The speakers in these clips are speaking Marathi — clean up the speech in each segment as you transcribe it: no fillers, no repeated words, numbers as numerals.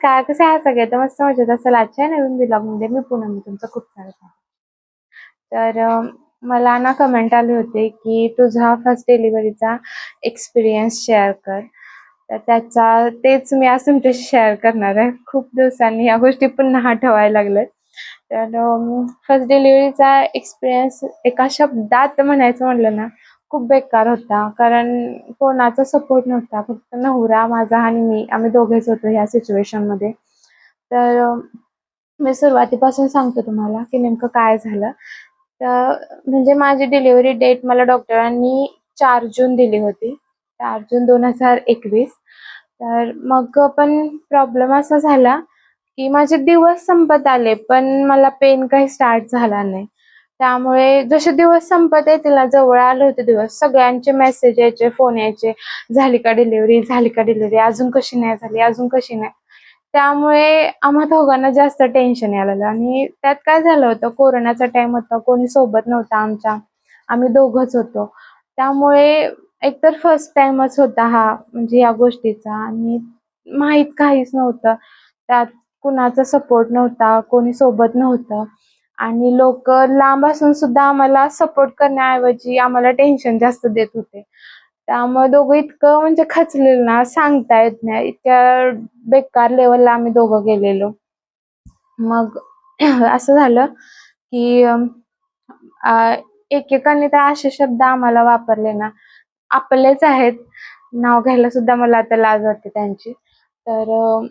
नमस्कार, कसे आहात सगळे? तर मस्त मजेत असाल. आजच्या नवीन व्लॉगमध्ये मी पुन्हा तुमचं खूप स्वागत आहे. तर मला ना कमेंट आले होते, की तुझा फर्स्ट डिलिव्हरीचा एक्सपिरियन्स शेअर कर. तर तेच मी आज तुमच्याशी शेअर करणार आहे. खूप दिवसांनी ह्या गोष्टी पुन्हा आठवायला लागल्यात. तर फर्स्ट डिलिव्हरीचा एक्सपिरियन्स एका शब्दात म्हणायचं म्हटलं ना, खूप बेकार होता. कारण कोणाचा सपोर्ट नव्हता. फक्त नवरा माझा आणि मी, आम्ही दोघेच होतो ह्या सिच्युएशनमध्ये. तर मी सुरुवातीपासून सांगते तुम्हाला, की नेमकं काय झालं. तर म्हणजे माझी डिलिव्हरी डेट मला डॉक्टरांनी 4 जून दिली होती. 4 जून 2021. तर मग पण प्रॉब्लेम असा झाला, की माझे दिवस संपत आले, पण मला पेन काही स्टार्ट झाला नाही. त्यामुळे जसे दिवस संपत येतील ना, जवळ आले होते दिवस, सगळ्यांचे मेसेज यायचे, फोन यायचे, "झाली का डिलिव्हरी? झाली का डिलिव्हरी? अजून कशी नाही झाली? अजून कशी नाही?" त्यामुळे आम्हा दोघांना जास्त टेन्शन यायला लागलं आणि त्यात काय झालं होतं, कोरोनाचा टाईम होता, कोणी सोबत नव्हतं आमच्या. आम्ही दोघंच होतो. त्यामुळे एकतर फर्स्ट टाईमच होता हा म्हणजे या गोष्टीचा आणि माहीत काहीच नव्हतं. त्यात कुणाचा सपोर्ट नव्हता, कोणी सोबत नव्हतं आणि लोकं लांब असून सुद्धा आम्हाला सपोर्ट करण्याऐवजी आम्हाला टेन्शन जास्त देत होते. त्यामुळे दोघं इतकं म्हणजे खचलेलो ना, सांगता येत नाही. इतक्या बेकार लेव्हलला आम्ही दोघं गेलेलो. मग असं झालं, की अ, एकेकाने तर असे शब्द आम्हाला वापरले ना, आपलेच आहेत. नाव घ्यायला सुद्धा मला आता लाज वाटते त्यांची. तर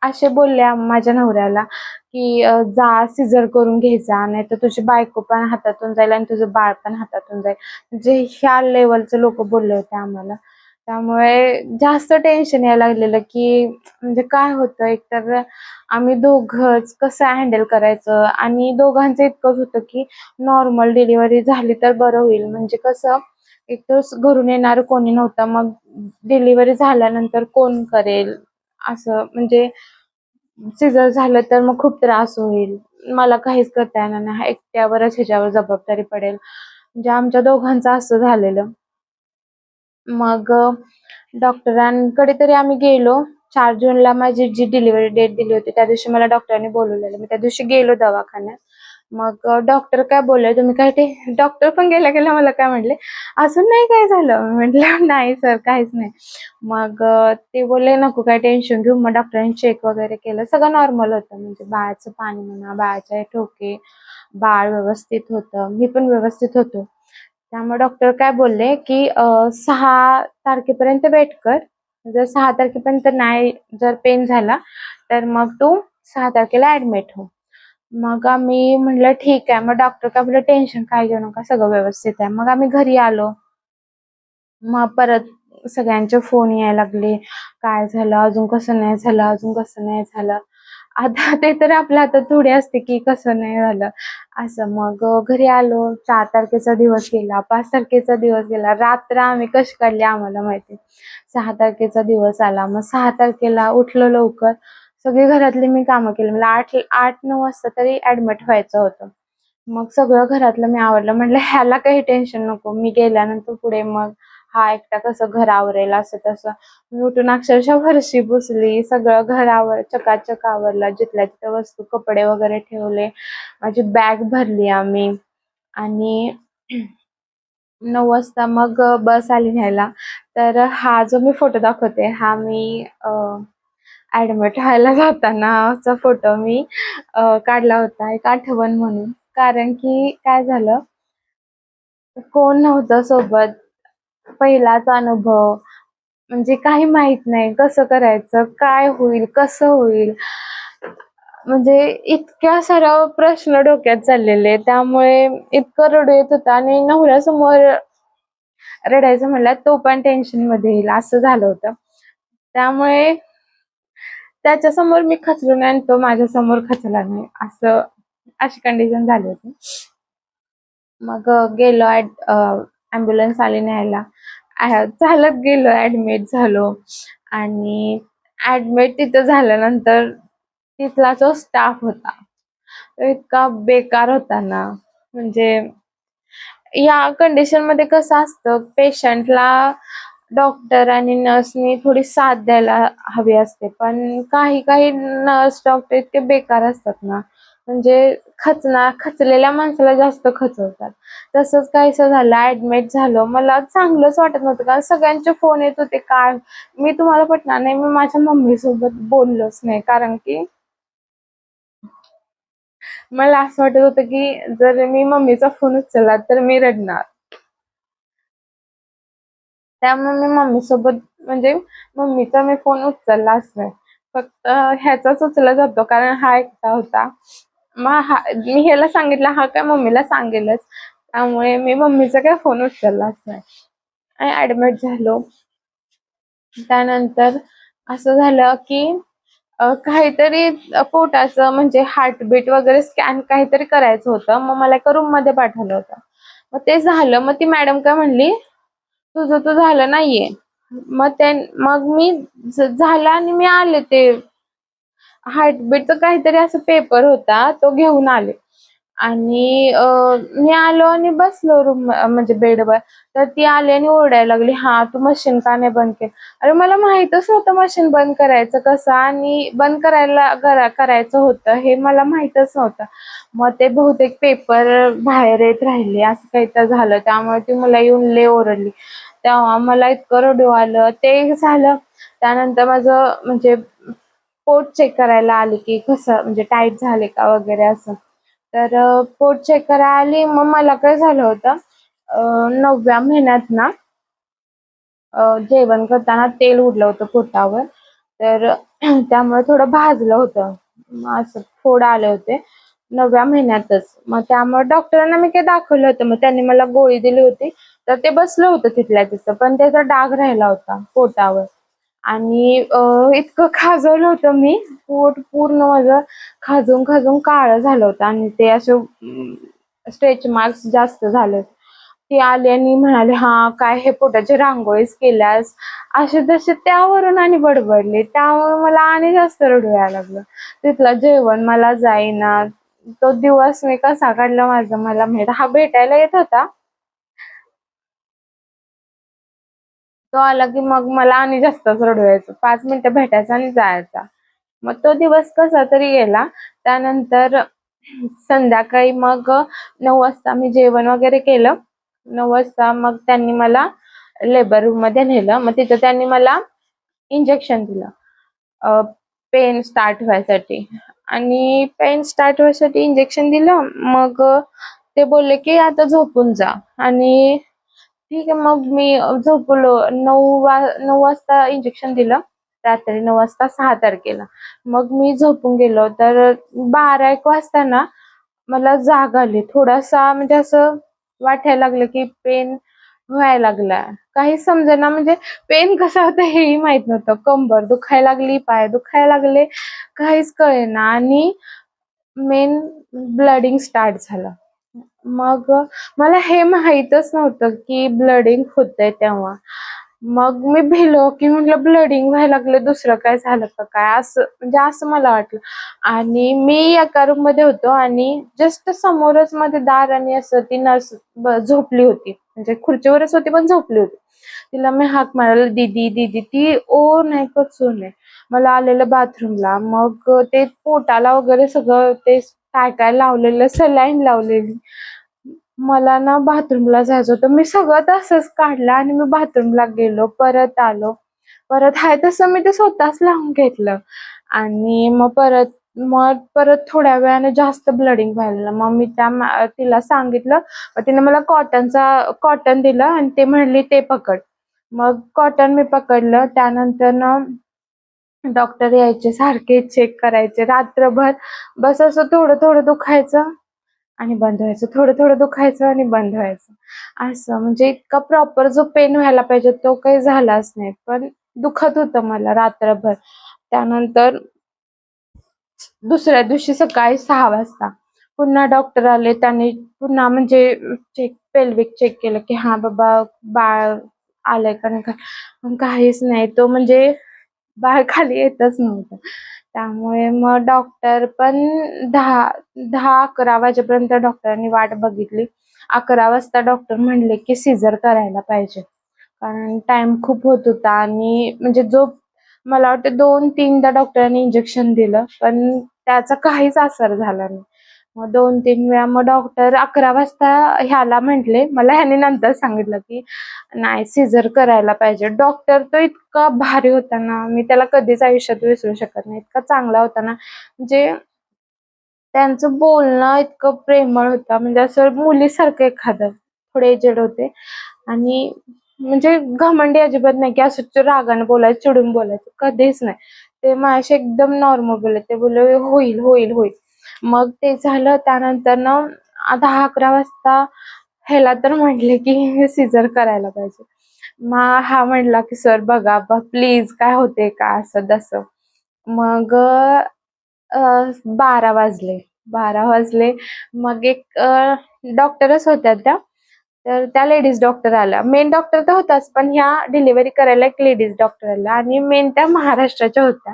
असे बोलले माझ्या नवऱ्याला, की "जा सिझर करून घे जा, नाहीतर तुझी बायको पण हातातून जाईल आणि तुझं बाळ पण हातातून जाईल." म्हणजे ह्या लेव्हलचे लोकं बोलले होते आम्हाला. त्यामुळे जास्त टेन्शन यायला लागलेलं, की म्हणजे काय होतं एकतर आम्ही दोघंच कसं हँडल करायचं आणि दोघांचं इतकंच होतं, की नॉर्मल डिलिव्हरी झाली तर बरं होईल. म्हणजे कसं एकतर घरून येणारं कोणी नव्हतं. मग डिलिव्हरी झाल्यानंतर कोण करेल? असं म्हणजे सिझर झालं तर मग खूप त्रास होईल. मला काहीच करता येणार नाही. एकट्यावरच ह्याच्यावर जबाबदारी पडेल. म्हणजे आमच्या दोघांचं असं झालेलं. मग डॉक्टरांकडे तरी आम्ही गेलो. 4 जूनला माझी जी डिलिव्हरी डेट दिली होती, त्या दिवशी मला डॉक्टरांनी बोलवलेलं. मी त्या दिवशी गेलो दवाखान्यात. मग डॉक्टर काय बोलले, "तुम्ही काय ते" डॉक्टर पण गेल्या-गेल्या मला काय म्हटले, "अजून नाही काय झालं?" मी म्हटलं, "नाही सर, काहीच नाही." मग ते बोलले, "नको काही टेन्शन घेऊ." मग डॉक्टरांनी चेक वगैरे केलं. सगळं नॉर्मल होतं. म्हणजे बाळाचं पाणी म्हणा, बाळाचे ठोके, बाळ व्यवस्थित होतं. मी पण व्यवस्थित होतो. त्यामुळे डॉक्टर काय बोलले, की 6 तारखेपर्यंत वेट कर. जर 6 तारखेपर्यंत नाही जर पेन झाला, तर मग तू 6 तारखेला ॲडमिट हो. मग आम्ही म्हटलं ठीक आहे. मग डॉक्टर काय बोलले, "टेन्शन काही घेऊ नका, सगळं व्यवस्थित आहे." मग आम्ही घरी आलो. मग परत सगळ्यांचे फोन यायला लागले. काय झालं? अजून कसं नाही झालं? अजून कसं नाही झालं? आता ते तर आपल्या हातात थोडी असते, की कसं नाही झालं असं. मग घरी आलो. 4 तारखेचा दिवस गेला, 5 तारखेचा दिवस गेला. रात्र आम्ही कशी काढली आम्हाला माहिती. 6 तारखेचा दिवस आला. मग 6 तारखेला उठलो लवकर. सगळी घरातली मी कामं केली. मला 8-9 वाजता तरी ॲडमिट व्हायचं होतं. मग सगळं घरातलं मी आवरलं. म्हटलं ह्याला काही टेन्शन नको. मी गेल्यानंतर पुढे मग हा एकटा कसं घर आवरेल असं तसं. मी उठून अक्षरशः फरशी पुसली, सगळं घर चकाचक आवरलं. जिथल्या तिथं वस्तू, कपडे वगैरे ठेवले. माझी बॅग भरली आम्ही आणि 9 वाजता मग बस आली न्यायला. तर हा जो मी फोटो दाखवते, हा मी ॲडमिट व्हायला जातानाचा फोटो मी काढला होता एक आठवण म्हणून. कारण की काय झालं, कोण नव्हतं सोबत. पहिलाच अनुभव. म्हणजे काही माहित नाही कसं करायचं, काय होईल, कसं होईल? म्हणजे इतक्या साऱ्या प्रश्न डोक्यात चाललेले. त्यामुळे इतकं रडू येत होतं आणि नवऱ्यासमोर रडायचं म्हणलं तो पण टेन्शनमध्ये येईल असं झालं होतं. त्यामुळे त्याच्यासमोर मी खचलो नाही आणि तो माझ्यासमोर खचला नाही. अशी कंडिशन झाली होती. मग गेलो ॲम्ब्युलन्स आली न्यायला. चालत गेलो, ॲडमिट झालो आणि ॲडमिट तिथं झाल्यानंतर तिथला जो स्टाफ होता, तो इतका बेकार होता ना, म्हणजे या कंडिशनमध्ये कसं असतं पेशंटला डॉक्टर आणि नर्सनी थोडी साथ द्यायला हवी असते. पण काही काही नर्स डॉक्टर इतके बेकार असतात ना, म्हणजे खचलेल्या माणसाला जास्त खचवतात. तसंच काहीसं झालं, ऍडमिट झालो. मला चांगलंच वाटत नव्हतं कारण सगळ्यांचे फोन येत होते. काय मी तुम्हाला पटणार नाही, मी माझ्या मम्मी सोबत बोललोच नाही कारण की मला असं वाटत होतं की जर मी मम्मीचा फोन उचलला तर मी रडणार. त्यामुळे मी मम्मी सोबत म्हणजे मम्मीचा मी फोन उचललाच नाही. फक्त ह्याचाच उचलला जातो कारण हा एकटा होता. मग मी ह्याला सांगितलं, हा काय मम्मीला सांगेलच. त्यामुळे मी मम्मीचा काय फोन उचललाच नाही आणि ऍडमिट झालो. त्यानंतर असं झालं की काहीतरी पोटाचं म्हणजे हार्टबीट वगैरे स्कॅन काहीतरी करायचं होतं. मग मला एका रूममध्ये पाठवलं होतं. मग ते झालं. मग ती मॅडम काय म्हणली, "तुझं तर झालं नाहीये." मग मी झालं आणि मी आले ते हार्टबीटचा काहीतरी असा पेपर होता, तो घेऊन आले. आणि मी आलो आणि बसलो म्हणजे बेडवर. तर ती आली आणि ओरडायला लागली, "हां, तू मशीन का नाही बंद केलं?" अरे मला माहीतच नव्हतं मशीन बंद करायचं कसं आणि बंद करायचं होतं हे मला माहीतच नव्हतं. मग ते बहुतेक पेपर बाहेर येत राहिले असं काहीतरी झालं. त्यामुळे ती मला येऊन लय ओरडली. तेव्हा मला इतकं रडू आलं. ते झालं. त्यानंतर माझं म्हणजे पोट चेक करायला आले, की कसं म्हणजे टाईट झाले का वगैरे असं. तर पोट चेक करायला आली. मग मला काय झालं होतं 9व्या महिन्यात ना जेवण करताना तेल उडलं होतं पोटावर. तर त्यामुळे थोडं भाजलं होतं. मग असं फोड आले होते 9व्या महिन्यातच. मग त्यामुळे डॉक्टरांना मी काही दाखवलं होतं. मग त्यांनी मला गोळी दिली होती. तर ते बसलं होतं तिथल्या तिथं. पण त्याचा डाग राहिला होता पोटावर. आणि इतकं खाजवलं होतं मी, पोट पूर्ण माझं खाजून काळं झालं होतं आणि ते असे स्ट्रेच मार्क्स जास्त झाले. ती आली आणि म्हणाली, "हां, काय हे पोटाची रांगोळीच केल्यास?" असे तसे त्यावरून आणि बडबडले. त्यामुळे मला आणि जास्त रडू यायला लागलं. तिथलं जेवण मला जाईना. तो दिवस मी कसा काढला माझं मला माहीत. हा भेटायला येत होता. तो आला की मग मला आणि जास्तच रडू यायचं. 5 मिनिटं भेटायचा आणि जायचा. मग तो दिवस कसा तरी गेला. त्यानंतर संध्याकाळी मग 9 वाजता मी जेवण वगैरे केलं. 9 वाजता मग त्यांनी मला लेबर रूममध्ये नेलं. मग तिथं त्यांनी मला इंजेक्शन दिलं. पेन स्टार्ट व्हायसाठी आणि पेन स्टार्ट व्हायसाठी इंजेक्शन दिलं. मग ते बोलले की आता झोपून जा आणि ठीक आहे. मग मी झोपलो. 9 वाजता इंजेक्शन दिलं. रात्री 9 वाजता 6 तारखेला. मग मी झोपून गेलो. तर 12-1 वाजता ना मला जाग आली. थोडासा म्हणजे असं वाटायला लागलं की पेन व्हायला लागला. काही समजेना म्हणजे पेन कसा होता हेही माहीत नव्हतं. कंबर दुखायला लागली, पाय दुखायला लागले, काहीच कळेना आणि मेन ब्लडिंग स्टार्ट झालं. मग मला हे माहीतच नव्हतं की ब्लडिंग होतंय तेव्हा. मग मी भिलो की म्हटलं ब्लडिंग व्हायला लागलं, दुसरं काय झालं का काय? असं म्हणजे असं मला वाटलं. आणि मी एका रूममध्ये होतो आणि जस्ट समोरच मध्ये दार आणि असं ती नर्स झोपली होती. म्हणजे खुर्चीवरच होती पण झोपली होती. तिला मी हाक मारला, "दीदी, दीदी." ती ओ नाही कचू नाही. मला आलेलं बाथरूमला. मग ते पोटाला वगैरे सगळं ते काय-काय लावलेलं, सलाईन लावलेली. मला ना बाथरूमला जायचं होतं. मी सगळं तसंच काढलं आणि मी बाथरूमला गेलो. परत आलो. परत आहे तसं मी ते स्वतःच लावून घेतलं आणि मग परत थोड्या वेळाने जास्त ब्लडिंग व्हायला लागलं. मग मी तिला सांगितलं. मग तिने मला कॉटन दिलं आणि ते म्हणली, "ते पकड." मग कॉटन मी पकडलं. त्यानंतर ना डॉक्टर यायचे, सारखे चेक करायचे रात्रभर. बस असं थोडं-थोडं दुखायचं आणि बंद व्हायचं. थोडं-थोडं दुखायचं आणि बंद व्हायचं. असं म्हणजे इतका प्रॉपर जो पेन व्हायला पाहिजे तो काही झालाच नाही. पण दुखत होतं मला रात्रभर. त्यानंतर दुसऱ्या दिवशी सकाळी 6 वाजता पुन्हा डॉक्टर आले. त्यांनी पुन्हा म्हणजे पेल्विक चेक केलं, की हां बाबा बाळ आलंय का नाही काय? पण काहीच नाही. तो म्हणजे बाळ खाली येतच नव्हतं. त्यामुळे मग डॉक्टर पण 10-11 वाजेपर्यंत डॉक्टरांनी वाट बघितली. 11 वाजता डॉक्टर म्हणले, की सीझर करायला पाहिजे. कारण टाइम खूप होत होता आणि म्हणजे जो मला वाटतं 2-3दा डॉक्टरांनी इंजेक्शन दिलं, पण त्याचा काहीच असर झाला नाही. मग 2-3 वेळा मग डॉक्टर 11 वाजता ह्याला म्हटले, मला ह्याने नंतर सांगितलं, की नाही सीझर करायला पाहिजे. डॉक्टर तो इतका भारी होता ना, मी त्याला कधीच आयुष्यात विसरू शकत नाही. इतका चांगला होता ना, म्हणजे त्यांचं बोलणं इतकं प्रेमळ होतं, म्हणजे असं मुलीसारखं एखादं. थोडे एजेड होते आणि म्हणजे घमंडी अजिबात नाही, की असं रागाने बोलायचं, चिडून बोलायचं, कधीच नाही. ते माझ्याशी एकदम नॉर्मल बोलले. ते बोलले, "होईल, होईल, होईल." मग ते झालं. त्यानंतर ना 10-11 वाजता ह्याला तर म्हटले, की सीझर करायला पाहिजे. मग हा म्हटला, की "सर बघा प्लीज काय होतंय का?" असं-तसं. मग 12 वाजले. 12 वाजले. मग एक डॉक्टरच होत्या त्या. तर त्या लेडीज डॉक्टर आल्या. मेन डॉक्टर तर होताच, पण ह्या डिलिव्हरी करायला एक लेडीज डॉक्टर आल्या आणि मेन त्या महाराष्ट्राच्या होत्या.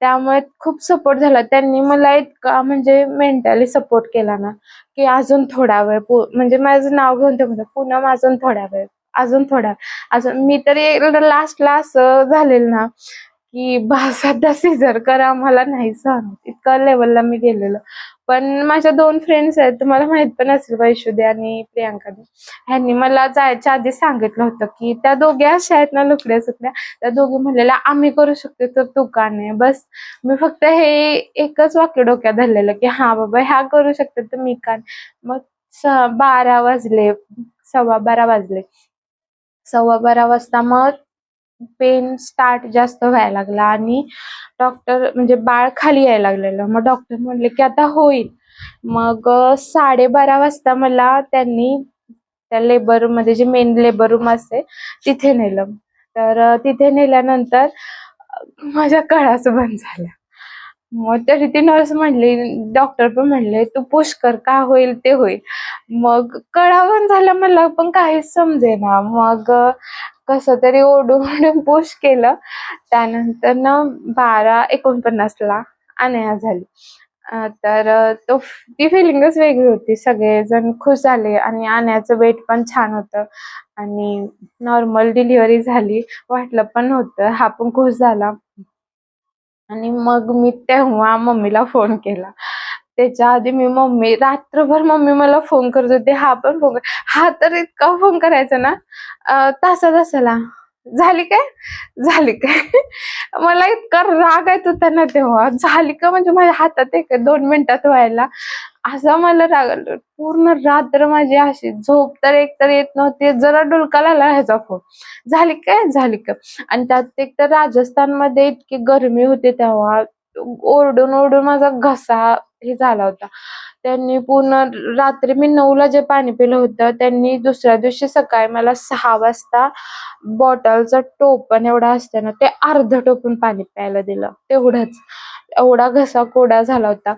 त्यामुळे खूप सपोर्ट झाला. त्यांनी मला इतका म्हणजे मेंटली सपोर्ट केला ना, की अजून थोडा वेळ म्हणजे माझं नाव घेऊन ते म्हणतात, "पूनम अजून थोडा वेळ, अजून थोडा." अजून मी तरी लास्टला असं झालेलं ना, की बास आता सीझर करा, मला नाही सहन होत. इतक्या लेव्हलला मी गेलेलो. पण माझ्या 2 फ्रेंड्स आहेत, तुम्हाला माहीत पण असेल वैशुदी आणि प्रियांकाने. ह्यांनी मला जायच्या आधी सांगितलं होतं, की त्या दोघी अशा आहेत ना लुकड्या-सुकड्या, त्या दोघी म्हणलेल्या, "आम्ही करू शकतो, तर तू का नाही?" बस मी फक्त हे एकच वाक्य डोक्यात धरलेलं, की हां बाबा ह्या करू शकतात, तर मी का नाही? मग 12 वाजले, 12:15 वाजले. 12:15 वाजता मग पेन स्टार्ट जास्त व्हायला लागला आणि डॉक्टर म्हणजे बाळ खाली यायला लागलेलं. मग डॉक्टर म्हटले, की आता होईल. मग 12:30 वाजता मला त्यांनी त्या लेबरमध्ये जे मेन लेबर रूम असते तिथे नेलं. तर तिथे नेल्यानंतर माझ्या कळाच बंद झाल्या. मग तरी ती नर्स म्हणली, डॉक्टर पण म्हणले, "तू पुश कर, काय होईल ते होईल." मग कळा बंद झाल्या मला पण काहीच समजेना. मग कसं तरी ओरडून-ओरडून पुश केलं. त्यानंतर ना 12:49 ला अनाया झाली. तर ती फिलिंगच वेगळी होती. सगळेजण खुश झाले आणि अनायाचं वेट पण छान होतं आणि नॉर्मल डिलिव्हरी झाली. वाटलं पण नव्हतं. हा पण खुश झाला. आणि मग मी तेव्हा मम्मीला फोन केला. त्याच्या आधी मी रात्रभर मम्मी मला फोन करत होती. हा पण फोन हा तर इतका फोन करायचा ना तासा-तासाला. "झाली काय? झाली काय?" मला इतका राग येत होता ना तेव्हा. झाली का म्हणजे माझ्या हातात आहे का 2 मिनिटात व्हायला. असा मला राग आला. पूर्ण रात्र माझी अशी झोप तर एकतर येत नव्हती. जरा डुलका लागला ह्याचा फोन. "झाली काय? झाली का?" आणि त्यात एक तर राजस्थानमध्ये इतकी गरमी होती तेव्हा. ओरडून-ओरडून माझा घसा हे झाला होता. त्यांनी पूर्ण रात्री मी 9ला जे पाणी पिलं होतं, त्यांनी दुसऱ्या दिवशी सकाळी मला 6 वाजता बॉटलचं टोपण एवढं असतं ना, ते अर्ध टोपण पाणी प्यायला दिलं. तेवढंच. एवढा घसा कोरडा झाला होता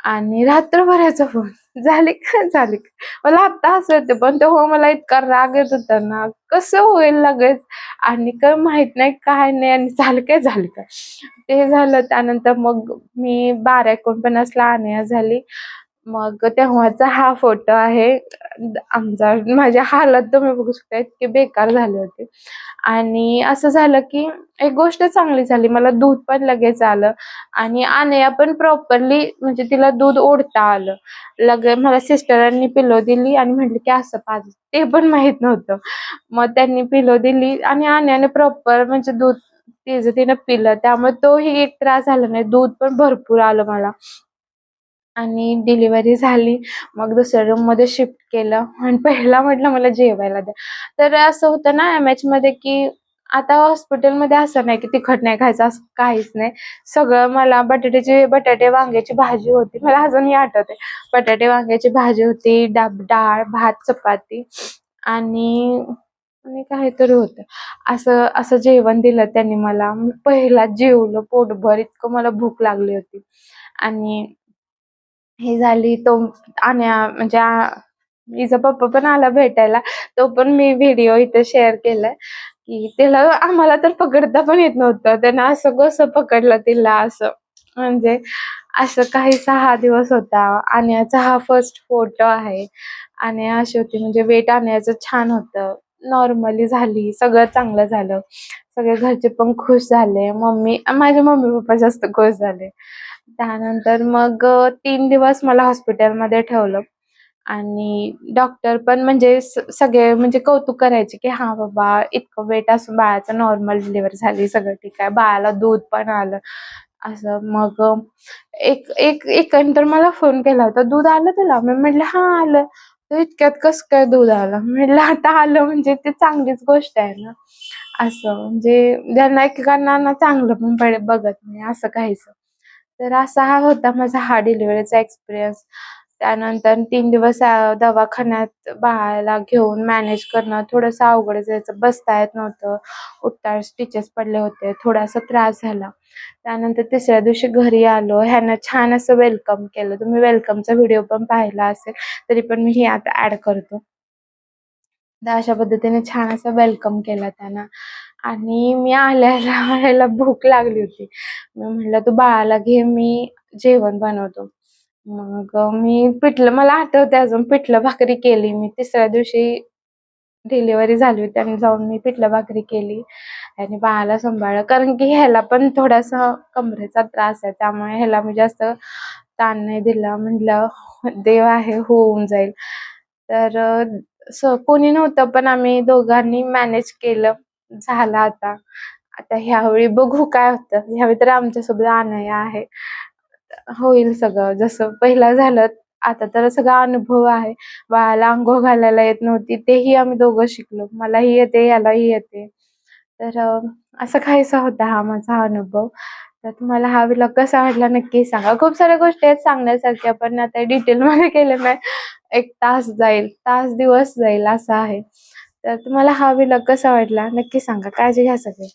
आणि रात्रभराचा फोन. "झाली का? झाली का?" मला आत्ता हसू येतं, पण तेव्हा मला इतका राग येत होता ना, कसं होईल लगेच आणि काय माहित नाही, काय नाही आणि झालं काय, झालं काय. ते झालं त्यानंतर मग मी 12:49ला अनाया झाली. मग तेव्हाचा हा फोटो आहे. माझी हालत तुम्ही बघू शकता इतकी बेकार झाली होती. आणि असं झालं, की एक गोष्ट चांगली झाली. मला दूध पण लगेच आलं आणि अनया पण प्रॉपरली म्हणजे तिला दूध ओढता आलं. मला सिस्टरांनी पिलो दिली आणि म्हटली, की असं पाज. ते पण माहीत नव्हतं. मग त्यांनी पिलो दिली आणि अनयाने प्रॉपर म्हणजे दूध तिचं तिनं पिलं. त्यामुळे तोही एक त्रास झाला नाही. दूध पण भरपूर आलं मला. आणि डिलिव्हरी झाली. मग दुसऱ्या रूममध्ये शिफ्ट केलं आणि पहिला म्हटलं मला जेवायला द्या. तर असं होतं ना एम-एचमध्ये, की आता हॉस्पिटलमध्ये असं नाही, की तिखट नाही खायचं असं काहीच नाही. सगळं मला बटाटे वांग्याची भाजी होती. मला अजूनही आठवतंय. बटाटे वांग्याची भाजी होती, डाळ, भात, चपाती आणि आणि काहीतरी होतं. असं असं जेवण दिलं त्यांनी मला. मी पहिलाच जेवलं पोटभर, इतकं मला भूक लागली होती. आणि हे झाली तो म्हणजे हिचा पप्पा पण आला भेटायला. तो पण मी व्हिडिओ इथे शेअर केलाय, की आम्हाला तर पकडता पण येत नव्हतं. त्यानं असं कसं पकडलं तिला असं. म्हणजे असं काही 6 दिवस होता. अनयाचा हा फर्स्ट फोटो आहे. अनया अशी होती म्हणजे वेट अनयाचं छान होतं. नॉर्मली झाली. सगळं चांगलं झालं. सगळे घरचे पण खुश झाले. माझे मम्मी-पप्पा जास्त खुश झाले. त्यानंतर मग 3 दिवस मला हॉस्पिटलमध्ये ठेवलं आणि डॉक्टर पण म्हणजे सगळे म्हणजे कौतुक करायचे, की "हां बाबा, इतकं वेट असून बाळाचं नॉर्मल डिलिव्हरी झाली, सगळं ठीक आहे. बाळाला दूध पण आलं." असं. मग एक एक एकाने मला फोन केला होता, "दूध आलं तुला?" मी म्हटलं, "हां, आलं." "तर इतक्यात कसं काय दूध आलं?" म्हटलं, "आता आलं म्हणजे ते चांगलीच गोष्ट आहे ना." असं म्हणजे ज्यांना एकेकांना ना चांगलं पण बघत नाही असं काहीसं. तर असा हा होता माझा हा डिलिव्हरीचा एक्सपिरियन्स. त्यानंतर 3 दिवस दवाखान्यात बाळाला घेऊन मॅनेज करणं थोडंसं अवघड जायचं. बसता येत नव्हतं, उठताना स्टिचेस पडले होते, थोडासा त्रास झाला. त्यानंतर तिसऱ्या दिवशी घरी आलो. ह्यानं छान असं वेलकम केलं. तुम्ही वेलकमचा व्हिडिओ पण पाहिला असेल, तरी पण मी हे आता ॲड करतो. तर अशा पद्धतीने छान असं वेलकम केलं त्यानं आणि मी आल्याला ह्याला भूक लागली होती. मी म्हटलं, "तू बाळाला घे, मी जेवण बनवतो." मग मला आठवतंय अजून पिठलं भाकरी केली मी. तिसऱ्या दिवशी डिलिव्हरी झाली होती आणि जाऊन मी पिठलं भाकरी केली आणि बाळाला सांभाळलं. कारण की ह्याला पण थोडासा कमरेचा त्रास आहे. त्यामुळे ह्याला मी जास्त ताण नाही दिला. म्हटलं देव आहे, होऊन जाईल. तर कोणी नव्हतं पण आम्ही दोघांनी मॅनेज केलं. झालं आता. आता ह्यावेळी बघू काय होतं. ह्यावेळी तर आमच्यासोबत अनया आहे. होईल सगळं जसं पहिला झालं, आता तर सगळा अनुभव आहे. बाळाला अंघोळ घालायला येत नव्हती, तेही आम्ही दोघं शिकलो. मलाही येते, यालाही येते. तर असं काहीसा होता हा माझा अनुभव. तर तुम्हाला हा व्लॉग कसा वाटला नक्की सांगा. खूप साऱ्या गोष्टी आहेत सांगण्यासारख्या, पण आता डिटेलमध्ये केलं नाही. 1 तास जाईल, तास दिवस जाईल असं आहे. तर तुम्हाला हा व्लॉग कसा वाटला नक्की सांगा. काळजी घ्या सगळे.